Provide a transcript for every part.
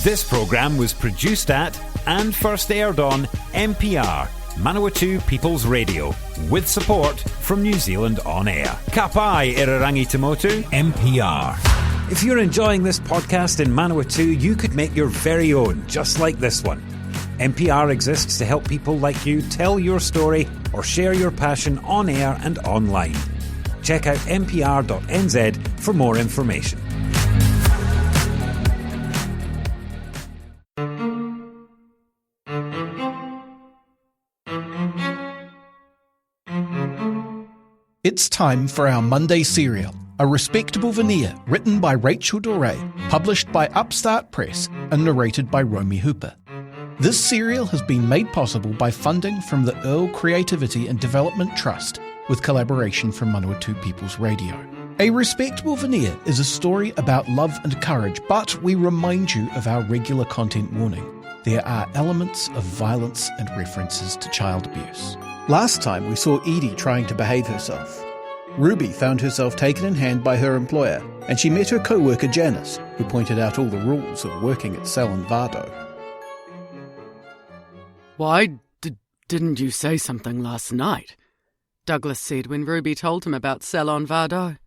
This programme was produced at and first aired on MPR, Manawatū People's Radio, with support from New Zealand On Air. Ka pai irarangi te motu, MPR. If you're enjoying this podcast in Manawatū, you could make your very own, just like this one. NPR exists to help people like you tell your story or share your passion on air and online. Check out npr.nz for more information. It's time for our Monday serial, A Respectable Veneer, written by Rachel Doré, published by Upstart Press and narrated by Romy Hooper. This serial has been made possible by funding from the Earle Creativity and Development Trust, with collaboration from Manawatū People's Radio. A Respectable Veneer is a story about love and courage, but we remind you of our regular content warning. There are elements of violence and references to child abuse. Last time we saw Edie trying to behave herself. Ruby found herself taken in hand by her employer, and she met her co-worker Janice, who pointed out all the rules of working at Salon Vardo. Why didn't you say something last night? Douglas said when Ruby told him about Salon Vardo.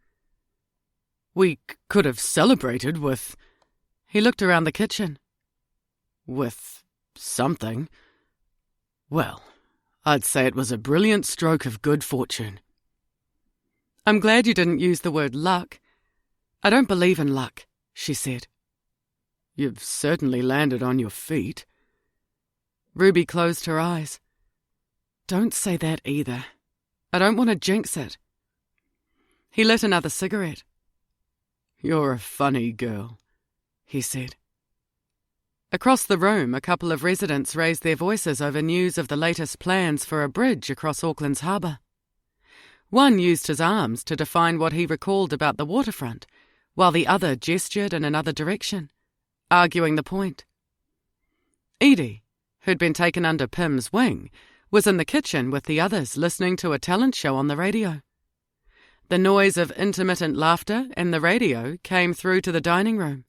We could have celebrated with... He looked around the kitchen. With something. Well, I'd say it was a brilliant stroke of good fortune. I'm glad you didn't use the word luck. I don't believe in luck, she said. You've certainly landed on your feet. Ruby closed her eyes. Don't say that either. I don't want to jinx it. He lit another cigarette. You're a funny girl, he said. Across the room, a couple of residents raised their voices over news of the latest plans for a bridge across Auckland's harbour. One used his arms to define what he recalled about the waterfront, while the other gestured in another direction, arguing the point. Edie, who'd been taken under Pim's wing, was in the kitchen with the others listening to a talent show on the radio. The noise of intermittent laughter and the radio came through to the dining room.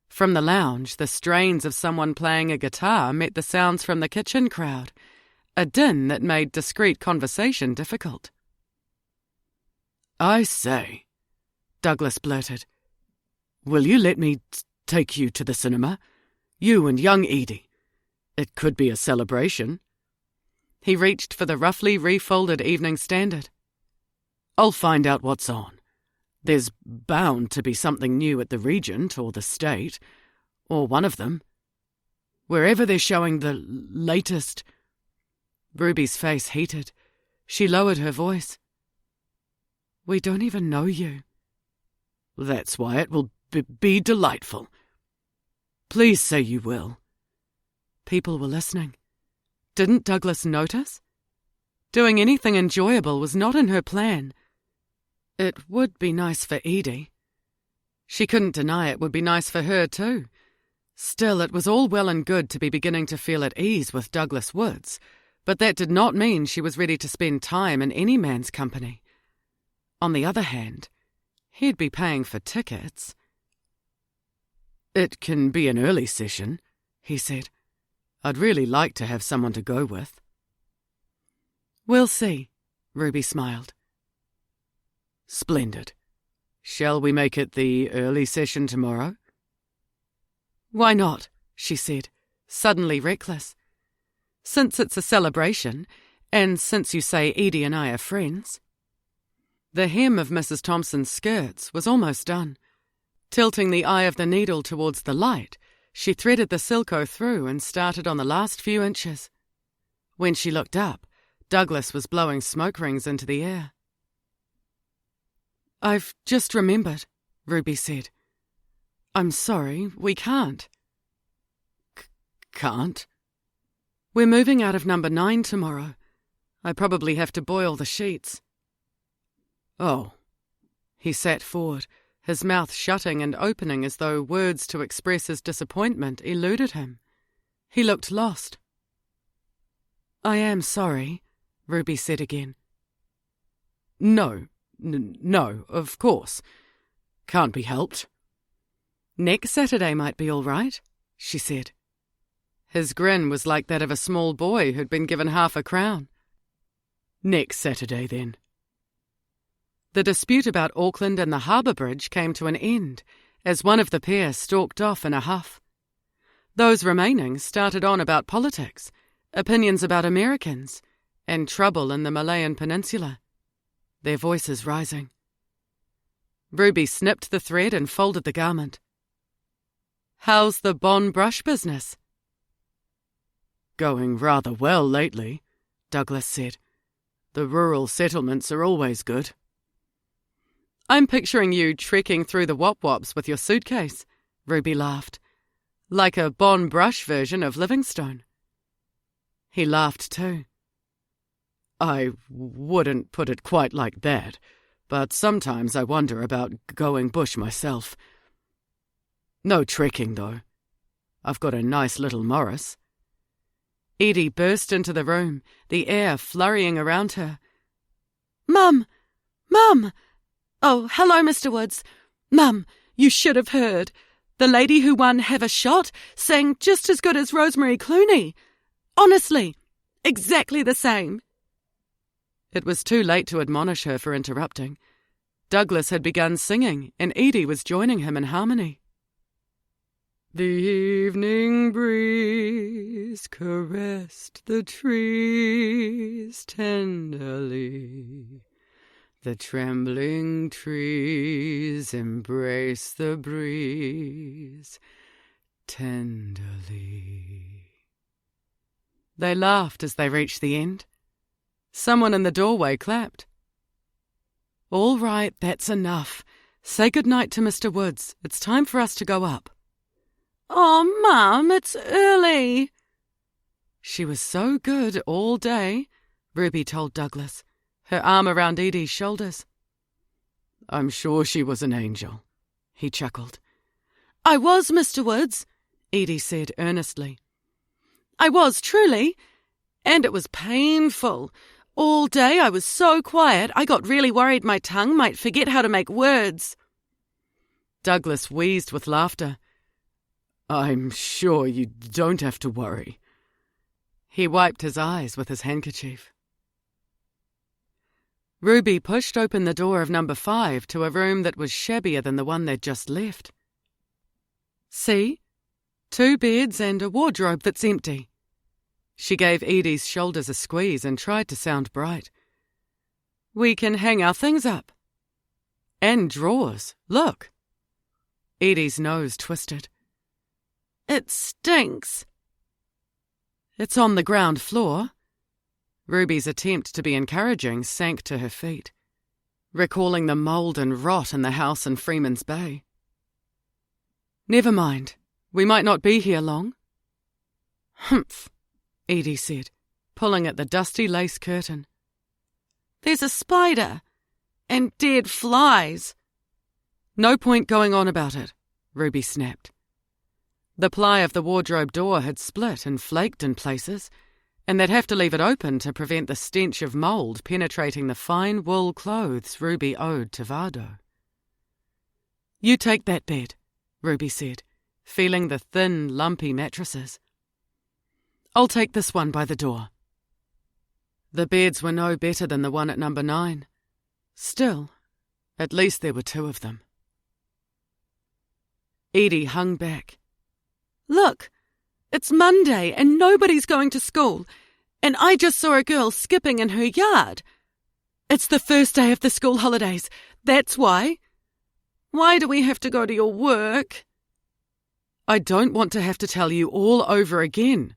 From the lounge, the strains of someone playing a guitar met the sounds from the kitchen crowd, a din that made discreet conversation difficult. I say, Douglas blurted, will you let me take you to the cinema? You and young Edie. It could be a celebration. He reached for the roughly refolded Evening Standard. I'll find out what's on. There's bound to be something new at the Regent or the State, or one of them. Wherever they're showing the latest... Ruby's face heated. She lowered her voice. We don't even know you. That's why it will be delightful. Please say you will. People were listening. Didn't Douglas notice? Doing anything enjoyable was not in her plan. It would be nice for Edie. She couldn't deny it would be nice for her too. Still, it was all well and good to be beginning to feel at ease with Douglas Woods, but that did not mean she was ready to spend time in any man's company. On the other hand, he'd be paying for tickets. It can be an early session, he said. I'd really like to have someone to go with. We'll see, Ruby smiled. Splendid. Shall we make it the early session tomorrow? Why not, she said, suddenly reckless. Since it's a celebration, and since you say Edie and I are friends. The hem of Mrs. Thompson's skirts was almost done. Tilting the eye of the needle towards the light, she threaded the silko through and started on the last few inches. When she looked up, Douglas was blowing smoke rings into the air. I've just remembered, Ruby said. I'm sorry, we can't. Can't? We're moving out of number 9 tomorrow. I probably have to boil the sheets. Oh. He sat forward, his mouth shutting and opening as though words to express his disappointment eluded him. He looked lost. I am sorry, Ruby said again. No, of course. Can't be helped. Next Saturday might be all right, she said. His grin was like that of a small boy who'd been given half a crown. Next Saturday, then. The dispute about Auckland and the harbour bridge came to an end as one of the pair stalked off in a huff. Those remaining started on about politics, opinions about Americans, and trouble in the Malayan Peninsula, their voices rising. Ruby snipped the thread and folded the garment. "How's the Bon brush business?" "Going rather well lately," Douglas said. "The rural settlements are always good." "I'm picturing you trekking through the wop-wops with your suitcase," Ruby laughed. "Like a Bon brush version of Livingstone." He laughed too. "I wouldn't put it quite like that, but sometimes I wonder about going bush myself. No trekking, though. I've got a nice little Morris." Edie burst into the room, the air flurrying around her. "Mum! Mum! Oh, hello, Mr. Woods. Mum, you should have heard. The lady who won Have a Shot sang just as good as Rosemary Clooney. Honestly, exactly the same." It was too late to admonish her for interrupting. Douglas had begun singing, and Edie was joining him in harmony. "The evening breeze caressed the trees tenderly. The trembling trees embrace the breeze tenderly." They laughed as they reached the end. Someone in the doorway clapped. "All right, that's enough. Say good night to Mr. Woods. It's time for us to go up." "Oh, Mum, it's early." She was so good all day, Ruby told Douglas, her arm around Edie's shoulders. "I'm sure she was an angel," he chuckled. "I was, Mr. Woods," Edie said earnestly. "I was, truly. And it was painful. All day I was so quiet I got really worried my tongue might forget how to make words." Douglas wheezed with laughter. "I'm sure you don't have to worry." He wiped his eyes with his handkerchief. Ruby pushed open the door of number 5 to a room that was shabbier than the one they'd just left. "See? 2 beds and a wardrobe that's empty." She gave Edie's shoulders a squeeze and tried to sound bright. "We can hang our things up. And drawers, look." Edie's nose twisted. "It stinks." "It's on the ground floor." Ruby's attempt to be encouraging sank to her feet, recalling the mould and rot in the house in Freeman's Bay. "Never mind. We might not be here long." "Humph," Edie said, pulling at the dusty lace curtain. "There's a spider. And dead flies." "No point going on about it," Ruby snapped. The ply of the wardrobe door had split and flaked in places, and they'd have to leave it open to prevent the stench of mould penetrating the fine wool clothes Ruby owed to Vardo. "You take that bed," Ruby said, feeling the thin, lumpy mattresses. "I'll take this one by the door." The beds were no better than the one at number 9. Still, at least there were 2 of them. Edie hung back. "Look, it's Monday and nobody's going to school, and I just saw a girl skipping in her yard. It's the first day of the school holidays, that's why. Why do we have to go to your work?" "I don't want to have to tell you all over again."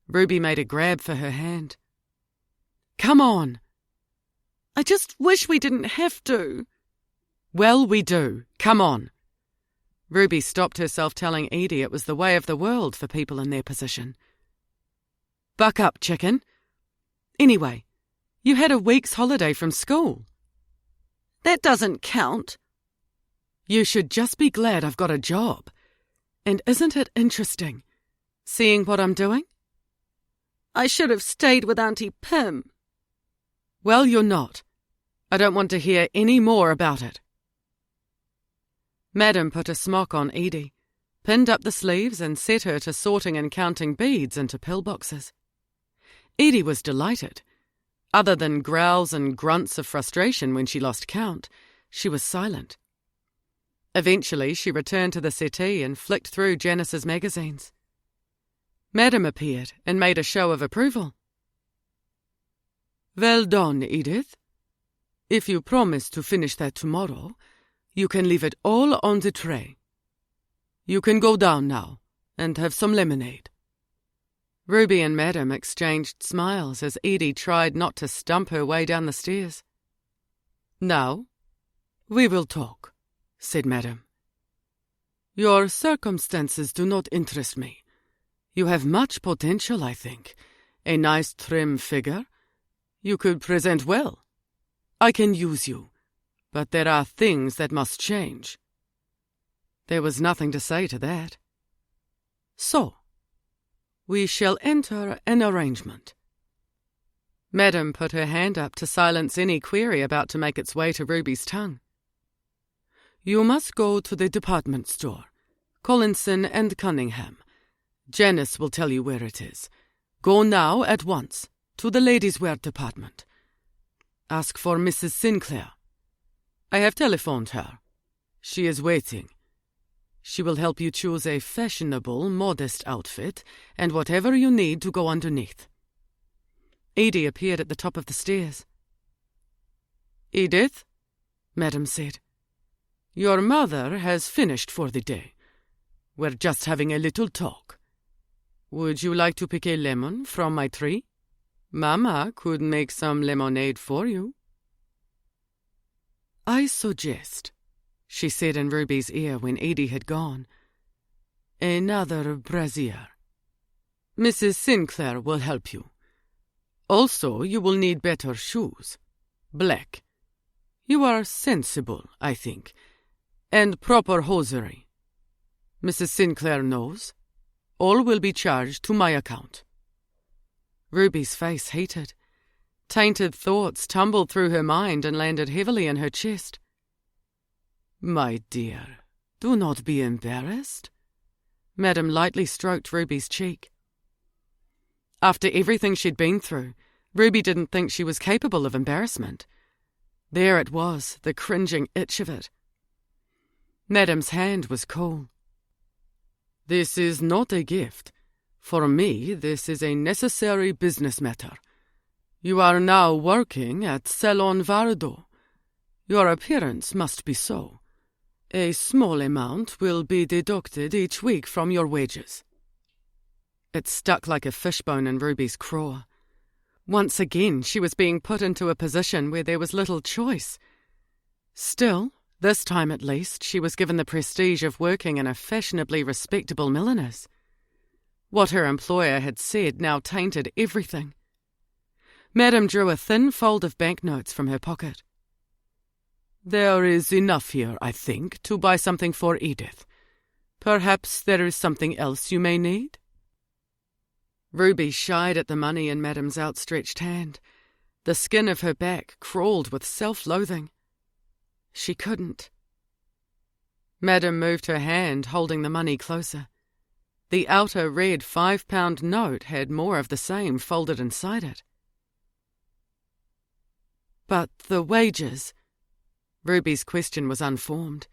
Ruby made a grab for her hand. "Come on." "I just wish we didn't have to." "Well, we do. Come on." Ruby stopped herself telling Edie it was the way of the world for people in their position. "Buck up, chicken. Anyway, you had a week's holiday from school." "That doesn't count." "You should just be glad I've got a job. And isn't it interesting, seeing what I'm doing?" "I should have stayed with Auntie Pim." "Well, you're not. I don't want to hear any more about it." Madam put a smock on Edie, pinned up the sleeves and set her to sorting and counting beads into pillboxes. Edie was delighted. Other than growls and grunts of frustration when she lost count, she was silent. Eventually, she returned to the settee and flicked through Janice's magazines. Madam appeared and made a show of approval. "Well done, Edith. If you promise to finish that tomorrow, you can leave it all on the tray. You can go down now and have some lemonade." Ruby and Madam exchanged smiles as Edie tried not to stump her way down the stairs. "Now, we will talk," said Madam. "Your circumstances do not interest me. You have much potential, I think. A nice trim figure. You could present well. I can use you, but there are things that must change." There was nothing to say to that. "So, we shall enter an arrangement." Madam put her hand up to silence any query about to make its way to Ruby's tongue. "You must go to the department store, Collinson and Cunningham. Janice will tell you where it is. Go now at once to the ladies' wear department. Ask for Mrs. Sinclair. I have telephoned her. She is waiting. She will help you choose a fashionable, modest outfit and whatever you need to go underneath." Edie appeared at the top of the stairs. "Edith," Madam said, "your mother has finished for the day. We're just having a little talk. Would you like to pick a lemon from my tree? Mama could make some lemonade for you." "I suggest," she said in Ruby's ear when Edie had gone, "another brassiere. Mrs. Sinclair will help you. Also, you will need better shoes. Black. You are sensible, I think. And proper hosiery. Mrs. Sinclair knows. All will be charged to my account." Ruby's face heated. Tainted thoughts tumbled through her mind and landed heavily in her chest. "My dear, do not be embarrassed." Madam lightly stroked Ruby's cheek. After everything she'd been through, Ruby didn't think she was capable of embarrassment. There it was, the cringing itch of it. Madam's hand was cool. "This is not a gift. For me, this is a necessary business matter. You are now working at Salon Vardo. Your appearance must be so. A small amount will be deducted each week from your wages." It stuck like a fishbone in Ruby's craw. Once again, she was being put into a position where there was little choice. Still, this time at least, she was given the prestige of working in a fashionably respectable milliner's. What her employer had said now tainted everything. Madam drew a thin fold of banknotes from her pocket. "There is enough here, I think, to buy something for Edith. Perhaps there is something else you may need?" Ruby shied at the money in Madam's outstretched hand. The skin of her back crawled with self-loathing. She couldn't. Madam moved her hand, holding the money closer. The outer red £5 note had more of the same folded inside it. "But the wages?" Ruby's question was unformed.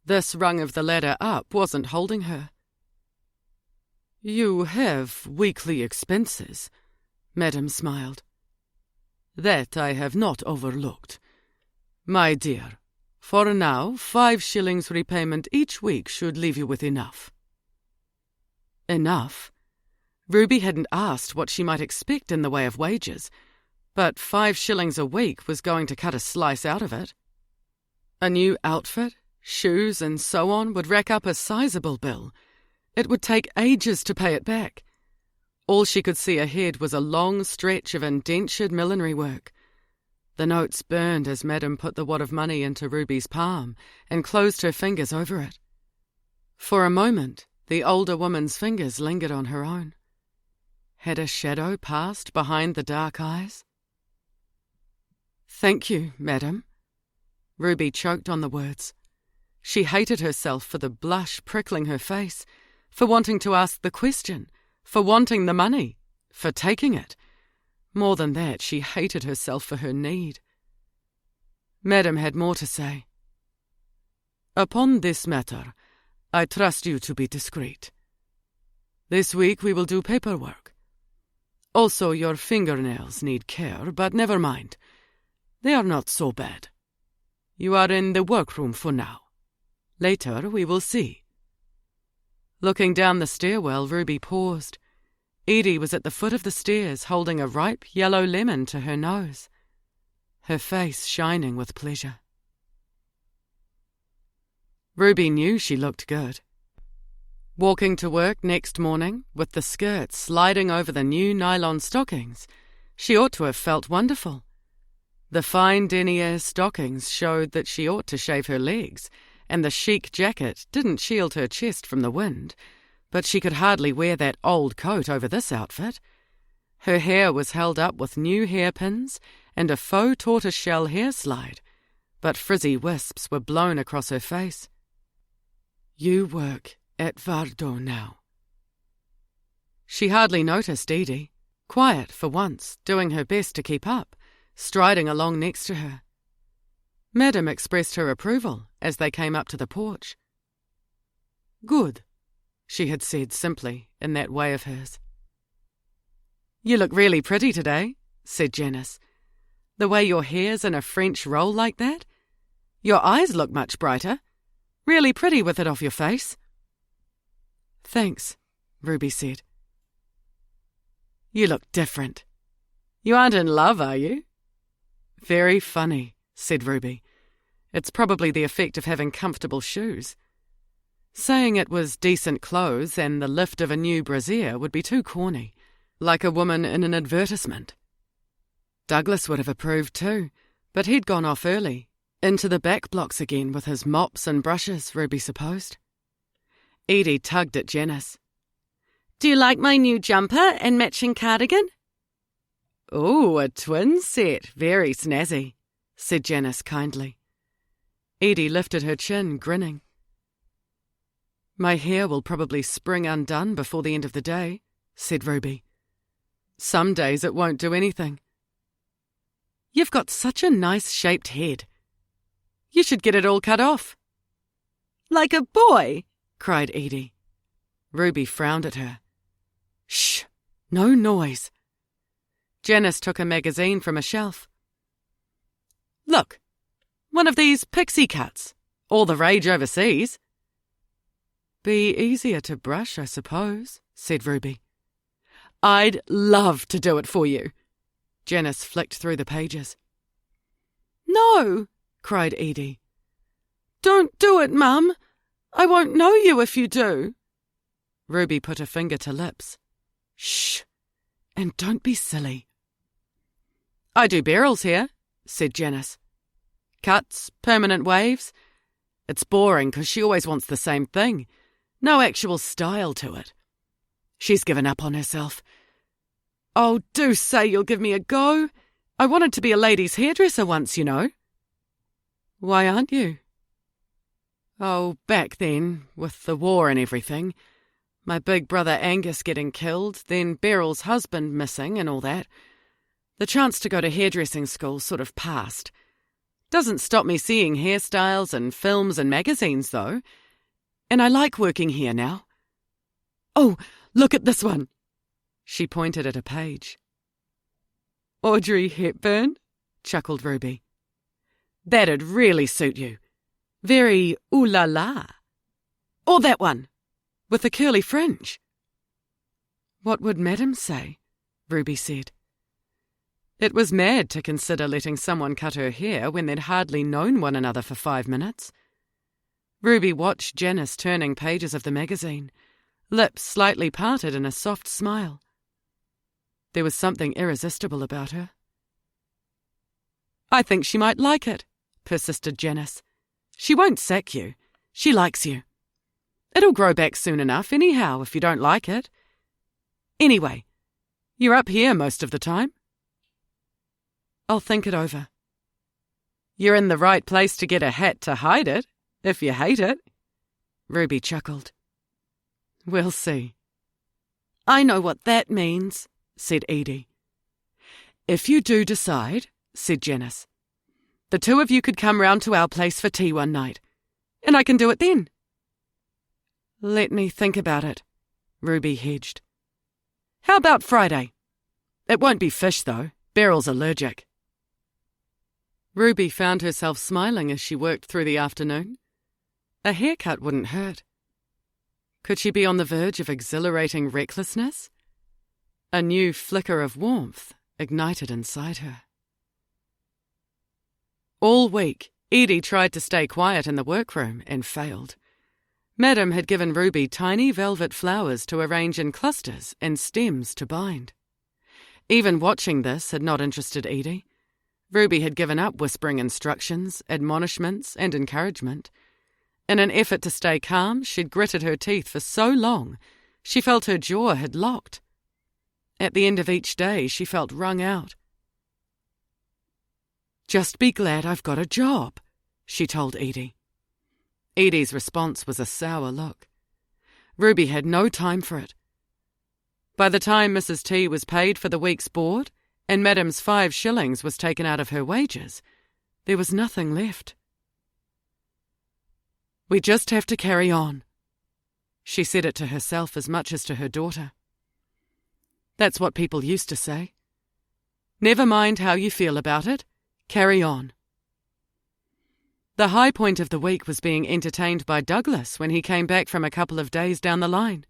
This rung of the ladder up wasn't holding her. "You have weekly expenses," Madam smiled. "That I have not overlooked. My dear, for now, 5 shillings repayment each week should leave you with enough." Enough? Ruby hadn't asked what she might expect in the way of wages, but 5 shillings a week was going to cut a slice out of it. A new outfit, shoes, and so on would rack up a sizable bill. It would take ages to pay it back. All she could see ahead was a long stretch of indentured millinery work. The notes burned as Madam put the wad of money into Ruby's palm and closed her fingers over it. For a moment, the older woman's fingers lingered on her own. Had a shadow passed behind the dark eyes? "Thank you, Madam." Ruby choked on the words. She hated herself for the blush prickling her face, for wanting to ask the question, for wanting the money, for taking it. More than that, she hated herself for her need. Madam had more to say. "Upon this matter, I trust you to be discreet. This week we will do paperwork. Also, your fingernails need care, but never mind. They are not so bad. You are in the workroom for now. Later we will see." Looking down the stairwell, Ruby paused. Edie was at the foot of the stairs, holding a ripe yellow lemon to her nose, her face shining with pleasure. Ruby knew she looked good. Walking to work next morning, with the skirt sliding over the new nylon stockings, she ought to have felt wonderful. The fine denier stockings showed that she ought to shave her legs, and the chic jacket didn't shield her chest from the wind, but she could hardly wear that old coat over this outfit. Her hair was held up with new hairpins and a faux tortoiseshell hair slide, but frizzy wisps were blown across her face. "You work at Vardo now." She hardly noticed Edie, quiet for once, doing her best to keep up, striding along next to her. Madam expressed her approval as they came up to the porch. "Good," she had said simply, in that way of hers. "You look really pretty today," said Janice. "The way your hair's in a French roll like that. Your eyes look much brighter. Really pretty with it off your face." "Thanks," Ruby said. "You look different. You aren't in love, are you?" "Very funny," said Ruby. "It's probably the effect of having comfortable shoes. Saying it was decent clothes and the lift of a new brassiere would be too corny, like a woman in an advertisement." Douglas would have approved too, but he'd gone off early, into the back blocks again with his mops and brushes, Ruby supposed. Edie tugged at Janice. "Do you like my new jumper and matching cardigan?" "Oh, a twin set, very snazzy," said Janice kindly. Edie lifted her chin, grinning. "My hair will probably spring undone before the end of the day," said Ruby. "Some days it won't do anything." "You've got such a nice shaped head. You should get it all cut off." "Like a boy?" cried Edie. Ruby frowned at her. "Shh! No noise." Janice took a magazine from a shelf. "Look, one of these pixie cuts, all the rage overseas." "Be easier to brush, I suppose," said Ruby. "I'd love to do it for you." Janice flicked through the pages. "No," cried Edie. "Don't do it, Mum. I won't know you if you do." Ruby put a finger to lips. "Shh, and don't be silly." "I do Beryl's hair," said Janice. "Cuts, permanent waves. It's boring because she always wants the same thing. No actual style to it. She's given up on herself. Oh, do say you'll give me a go. I wanted to be a ladies' hairdresser once, you know." "Why aren't you?" "Oh, back then, with the war and everything. My big brother Angus getting killed, then Beryl's husband missing and all that. The chance to go to hairdressing school sort of passed. Doesn't stop me seeing hairstyles and films and magazines, though. And I like working here now. Oh, look at this one." She pointed at a page. "Audrey Hepburn?" chuckled Ruby. "That'd really suit you. Very ooh la la. Or that one, with the curly fringe." "What would Madam say?" Ruby said. It was mad to consider letting someone cut her hair when they'd hardly known one another for 5 minutes. Ruby watched Janice turning pages of the magazine, lips slightly parted in a soft smile. There was something irresistible about her. "I think she might like it," persisted Janice. "She won't sack you. She likes you. It'll grow back soon enough anyhow if you don't like it. Anyway, you're up here most of the time." "I'll think it over." "You're in the right place to get a hat to hide it," If you hate it. Ruby chuckled. We'll see. I know what that means, said Edie. If you do decide, said Janice, the two of you could come round to our place for tea one night, and I can do it then. Let me think about it, Ruby hedged. How about Friday? It won't be fish, though. Beryl's allergic. Ruby found herself smiling as she worked through the afternoon. A haircut wouldn't hurt. Could she be on the verge of exhilarating recklessness? A new flicker of warmth ignited inside her. All week, Edie tried to stay quiet in the workroom and failed. Madam had given Ruby tiny velvet flowers to arrange in clusters and stems to bind. Even watching this had not interested Edie. Ruby had given up whispering instructions, admonishments, and encouragement. In an effort to stay calm, she'd gritted her teeth for so long, she felt her jaw had locked. At the end of each day, she felt wrung out. Just be glad I've got a job, she told Edie. Edie's response was a sour look. Ruby had no time for it. By the time Mrs. T was paid for the week's board and Madam's 5 shillings was taken out of her wages, there was nothing left. We just have to carry on. She said it to herself as much as to her daughter. That's what people used to say. Never mind how you feel about it, carry on. The high point of the week was being entertained by Douglas when he came back from a couple of days down the line.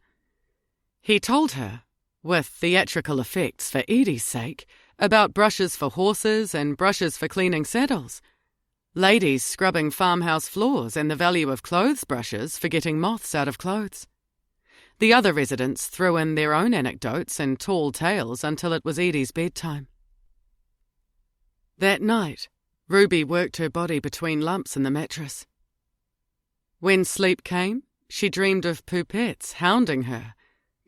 He told her, with theatrical effects for Edie's sake, about brushes for horses and brushes for cleaning saddles, ladies scrubbing farmhouse floors and the value of clothes brushes for getting moths out of clothes. The other residents threw in their own anecdotes and tall tales until it was Edie's bedtime. That night, Ruby worked her body between lumps in the mattress. When sleep came, she dreamed of Pupettes hounding her,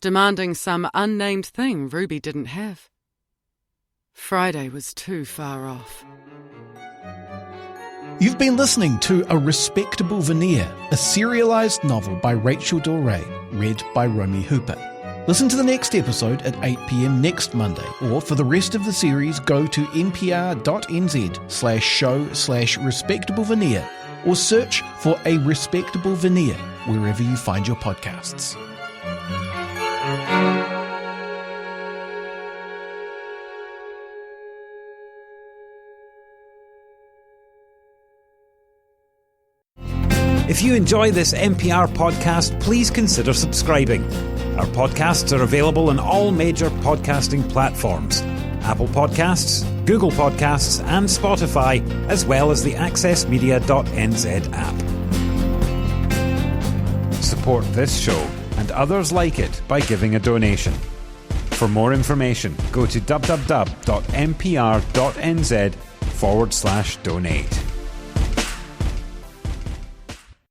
demanding some unnamed thing Ruby didn't have. Friday was too far off. You've been listening to A Respectable Veneer, a serialised novel by Rachel Doré, read by Romy Hooper. Listen to the next episode at 8 p.m. next Monday, or for the rest of the series, go to npr.nz/show/respectableveneer, or search for A Respectable Veneer wherever you find your podcasts. If you enjoy this NPR podcast, please consider subscribing. Our podcasts are available on all major podcasting platforms: Apple Podcasts, Google Podcasts, and Spotify, as well as the accessmedia.nz app. Support this show and others like it by giving a donation. For more information, go to www.npr.nz/donate.